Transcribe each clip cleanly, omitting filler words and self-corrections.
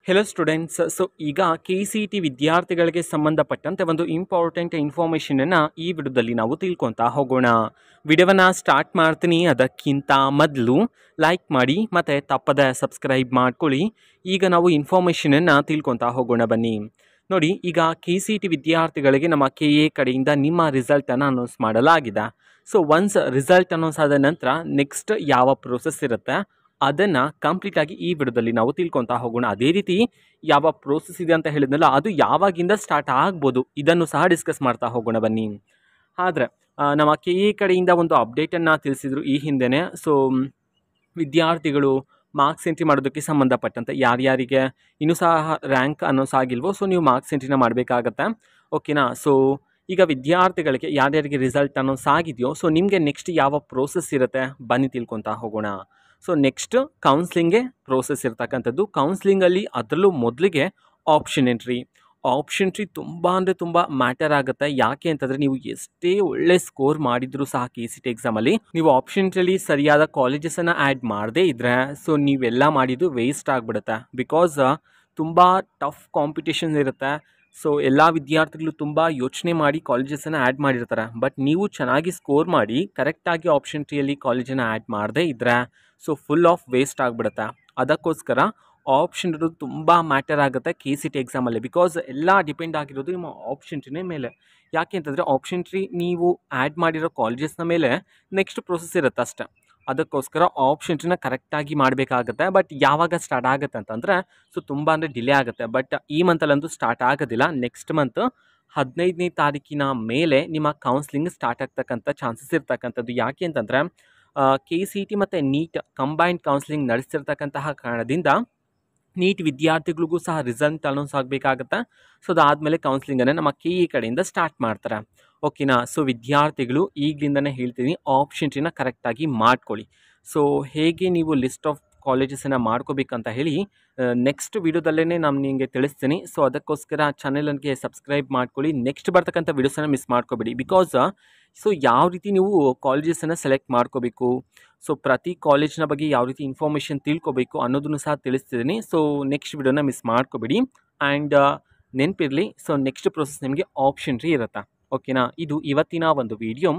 Hello students. ಈಗ KCET ವಿದ್ಯಾರ್ಥಿಗಳಿಗೆ ಸಂಬಂಧಪಟ್ಟಂತೆ ಒಂದು ಇಂಪಾರ್ಟೆಂಟ್ ಇನ್ಫಾರ್ಮೇಷನನ್ನು ಈ ವಿಡಿಯೋದಲ್ಲಿ ನಾವು ತಿಳ್ಕೊತಾ ಹೋಗೋಣ. ವಿಡಿಯೋವನ್ನು ಸ್ಟಾರ್ಟ್ ಮಾಡ್ತೀನಿ. ಅದಕ್ಕಿಂತ ಮೊದಲು ಲೈಕ್ ಮಾಡಿ ಮತ್ತು ತಪ್ಪದೆ ಸಬ್ಸ್ಕ್ರೈಬ್ ಮಾಡ್ಕೊಳ್ಳಿ. ಈಗ ನಾವು ಇನ್ಫಾರ್ಮೇಷನನ್ನು ತಿಳ್ಕೊತಾ ಹೋಗೋಣ ಬನ್ನಿ. ನೋಡಿ, ಈಗ KCET ವಿದ್ಯಾರ್ಥಿಗಳಿಗೆ ನಮ್ಮ KA ಕಡೆಯಿಂದ ನಿಮ್ಮ ರಿಸಲ್ಟನ್ನು ಅನೌನ್ಸ್ ಮಾಡಲಾಗಿದೆ. ಒನ್ಸ್ ರಿಸಲ್ಟ್ ಅನೌನ್ಸ್ ಆದ ನಂತರ ನೆಕ್ಸ್ಟ್ ಯಾವ ಪ್ರೋಸೆಸ್ ಇರುತ್ತೆ ಅದನ್ನು ಕಂಪ್ಲೀಟಾಗಿ ಈ ವಿಡಿಯೋದಲ್ಲಿ ನಾವು ತಿಳ್ಕೊತಾ ಹೋಗೋಣ. ಅದೇ ರೀತಿ ಯಾವ ಪ್ರೋಸೆಸ್ ಇದೆ ಅಂತ ಹೇಳಿದ್ನಲ್ಲ, ಅದು ಯಾವಾಗಿಂದ ಸ್ಟಾರ್ಟ್ ಆಗ್ಬೋದು ಇದನ್ನು ಸಹ ಡಿಸ್ಕಸ್ ಮಾಡ್ತಾ ಹೋಗೋಣ ಬನ್ನಿ. ಆದರೆ ನಮ್ಮ KA ಕಡೆಯಿಂದ ಒಂದು ಅಪ್ಡೇಟನ್ನು ತಿಳಿಸಿದರು ಈ ಹಿಂದೆಯೇ. ವಿದ್ಯಾರ್ಥಿಗಳು ಮಾರ್ಕ್ಸ್ ಎಂಟ್ರಿ ಮಾಡೋದಕ್ಕೆ ಸಂಬಂಧಪಟ್ಟಂತೆ ಯಾರ್ಯಾರಿಗೆ ಇನ್ನೂ ಸಹ ರ್ಯಾಂಕ್ ಅನೌನ್ಸ್ ಆಗಿಲ್ವೋ ನೀವು ಮಾರ್ಕ್ಸ್ ಎಂಟ್ರಿನ ಮಾಡಬೇಕಾಗತ್ತೆ. ಓಕೆನಾ? ಈಗ ವಿದ್ಯಾರ್ಥಿಗಳಿಗೆ ಯಾರ್ಯಾರಿಗೆ ರಿಸಲ್ಟ್ ಅನೌನ್ಸ್ ಆಗಿದೆಯೋ ನಿಮಗೆ ನೆಕ್ಸ್ಟ್ ಯಾವ ಪ್ರೋಸೆಸ್ ಇರುತ್ತೆ ಬನ್ನಿ ತಿಳ್ಕೊತಾ ಹೋಗೋಣ. ನೆಕ್ಸ್ಟ್ ಕೌನ್ಸ್ಲಿಂಗ್ಗೆ ಪ್ರೋಸೆಸ್ ಇರ್ತಕ್ಕಂಥದ್ದು. ಕೌನ್ಸ್ಲಿಂಗಲ್ಲಿ ಅದರಲ್ಲೂ ಮೊದಲಿಗೆ ಆಪ್ಷನ್ ಎಂಟ್ರಿ ತುಂಬ ಅಂದರೆ ತುಂಬ ಮ್ಯಾಟರ್ ಆಗುತ್ತೆ. ಯಾಕೆ ಅಂತಂದರೆ ನೀವು ಎಷ್ಟೇ ಒಳ್ಳೆ ಸ್ಕೋರ್ ಮಾಡಿದರೂ ಸಹ KCET ಎಕ್ಸಾಮಲ್ಲಿ ನೀವು ಆಪ್ಷನ್ ಎಂಟ್ರಿಯಲ್ಲಿ ಸರಿಯಾದ ಕಾಲೇಜಸನ್ನು ಆ್ಯಡ್ ಮಾಡದೇ ಇದ್ದರೆ ನೀವೆಲ್ಲ ಮಾಡಿದ್ದು ವೇಸ್ಟ್ ಆಗಿಬಿಡುತ್ತೆ. ಬಿಕಾಸ್ ತುಂಬ ಟಫ್ ಕಾಂಪಿಟೇಷನ್ ಇರುತ್ತೆ. ಎಲ್ಲ ವಿದ್ಯಾರ್ಥಿಗಳು ತುಂಬ ಯೋಚನೆ ಮಾಡಿ ಕಾಲೇಜಸನ್ನು ಆ್ಯಡ್ ಮಾಡಿರ್ತಾರೆ. ಬಟ್ ನೀವು ಚೆನ್ನಾಗಿ ಸ್ಕೋರ್ ಮಾಡಿ ಕರೆಕ್ಟಾಗಿ ಆಪ್ಷನ್ ಎಂಟ್ರಿಯಲ್ಲಿ ಕಾಲೇಜನ್ನು ಆ್ಯಡ್ ಮಾಡದೇ ಇದ್ದರೆ ಫುಲ್ ಆಫ್ ವೇಸ್ಟ್ ಆಗಿಬಿಡುತ್ತೆ. ಅದಕ್ಕೋಸ್ಕರ ಆಪ್ಷನ್ ಇರೋದು ತುಂಬ ಮ್ಯಾಟರ್ ಆಗುತ್ತೆ KCET ಎಕ್ಸಾಮಲ್ಲಿ. ಬಿಕಾಸ್ ಎಲ್ಲ ಡಿಪೆಂಡ್ ಆಗಿರೋದು ನಿಮ್ಮ ಆಪ್ಷನ್ ಎಂಟ್ರಿನೇ ಮೇಲೆ. ಯಾಕೆ ಅಂತಂದರೆ ಆಪ್ಷನ್ ಎಂಟ್ರಿ ನೀವು ಆ್ಯಡ್ ಮಾಡಿರೋ ಕಾಲೇಜಸ್ನ ಮೇಲೆ ನೆಕ್ಸ್ಟ್ ಪ್ರೋಸೆಸ್ ಇರುತ್ತೆ ಅಷ್ಟೇ. ಅದಕ್ಕೋಸ್ಕರ ಆಪ್ಷನ್ ಎಂಟ್ರಿನ ಕರೆಕ್ಟಾಗಿ ಮಾಡಬೇಕಾಗುತ್ತೆ. ಬಟ್ ಯಾವಾಗ ಸ್ಟಾರ್ಟ್ ಆಗುತ್ತೆ ಅಂತಂದರೆ ತುಂಬ ಅಂದರೆ ಡಿಲೇ ಆಗುತ್ತೆ. ಬಟ್ ಈ ಮಂತಲ್ಲಂತೂ ಸ್ಟಾರ್ಟ್ ಆಗೋದಿಲ್ಲ. ನೆಕ್ಸ್ಟ್ ಮಂತ್ 15ನೇ ತಾರೀಕಿನ ಮೇಲೆ ನಿಮ್ಮ ಕೌನ್ಸ್ಲಿಂಗ್ ಸ್ಟಾರ್ಟ್ ಆಗ್ತಕ್ಕಂಥ ಚಾನ್ಸಸ್ ಇರ್ತಕ್ಕಂಥದ್ದು. ಯಾಕೆ ಅಂತಂದರೆ KCET ಮತ್ತು NEET ಕಂಬೈನ್ಡ್ ಕೌನ್ಸ್ಲಿಂಗ್ ನಡೆಸ್ತಿರ್ತಕ್ಕಂತಹ ಕಾರಣದಿಂದ NEET ವಿದ್ಯಾರ್ಥಿಗಳಿಗೂ ಸಹ ರಿಸಲ್ಟ್ ಅನೌನ್ಸ್ ಆಗಬೇಕಾಗತ್ತೆ. ಅದಾದಮೇಲೆ ಕೌನ್ಸ್ಲಿಂಗನ್ನು ನಮ್ಮ KE ಕಡೆಯಿಂದ ಸ್ಟಾರ್ಟ್ ಮಾಡ್ತಾರೆ. ಓಕೆನಾ? ವಿದ್ಯಾರ್ಥಿಗಳು ಈಗಲಿಂದನೇ ಹೇಳ್ತೀನಿ, ಆಪ್ಷನ್ ಎಂಟ್ರಿನ ಕರೆಕ್ಟಾಗಿ ಮಾಡ್ಕೊಳ್ಳಿ. ಹೇಗೆ ನೀವು ಲಿಸ್ಟ್ ಆಫ್ ಕಾಲೇಜಸನ್ನು ಮಾಡ್ಕೋಬೇಕಂತ ಹೇಳಿ ನೆಕ್ಸ್ಟ್ ವಿಡಿಯೋದಲ್ಲೇ ನಾನು ನಿಮಗೆ ತಿಳಿಸ್ತೀನಿ. ಅದಕ್ಕೋಸ್ಕರ ಚಾನೆಲ್ಗೆ ಸಬ್ಸ್ಕ್ರೈಬ್ ಮಾಡ್ಕೊಳ್ಳಿ. ನೆಕ್ಸ್ಟ್ ಬರ್ತಕ್ಕಂಥ ವಿಡಿಯೋಸನ್ನು ಮಿಸ್ ಮಾಡ್ಕೋಬೇಡಿ. ಬಿಕಾಸ್ ಯಾವ ರೀತಿ ನೀವು ಕಾಲೇಜಸನ್ನು ಸೆಲೆಕ್ಟ್ ಮಾಡ್ಕೋಬೇಕು, ಪ್ರತಿ ಕಾಲೇಜಿನ ಬಗ್ಗೆ ಯಾವ ರೀತಿ ಇನ್ಫಾರ್ಮೇಷನ್ ತಿಳ್ಕೊಬೇಕು ಅನ್ನೋದನ್ನು ಸಹ ತಿಳಿಸ್ತಿದ್ದೀನಿ. ನೆಕ್ಸ್ಟ್ ವಿಡಿಯೋನ ಮಿಸ್ ಮಾಡ್ಕೋಬೇಡಿ. ಆ್ಯಂಡ್ ನೆನಪಿರಲಿ, ನೆಕ್ಸ್ಟ್ ಪ್ರೋಸೆಸ್ ನಿಮಗೆ ಆಪ್ಷನ್ ಎಂಟ್ರಿ ಇರುತ್ತೆ. ಓಕೆನಾ? ಇದು ಇವತ್ತಿನ ಒಂದು ವಿಡಿಯೋ.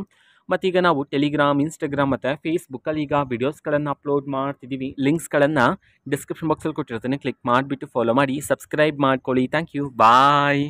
ಮತ್ತೀಗ ನಾವು ಟೆಲಿಗ್ರಾಮ್, ಇನ್ಸ್ಟಾಗ್ರಾಮ್ ಮತ್ತು ಫೇಸ್ಬುಕ್ಕಲ್ಲಿ ಈಗ ವಿಡಿಯೋಸ್ಗಳನ್ನು ಅಪ್ಲೋಡ್ ಮಾಡ್ತಿದ್ದೀವಿ. ಲಿಂಕ್ಸ್ಗಳನ್ನು ಡಿಸ್ಕ್ರಿಪ್ಷನ್ ಬಾಕ್ಸಲ್ಲಿ ಕೊಟ್ಟಿರ್ತೀನಿ. ಕ್ಲಿಕ್ ಮಾಡಿಬಿಟ್ಟು ಫಾಲೋ ಮಾಡಿ, ಸಬ್ಸ್ಕ್ರೈಬ್ ಮಾಡ್ಕೊಳ್ಳಿ. Thank you. ಬಾಯ್.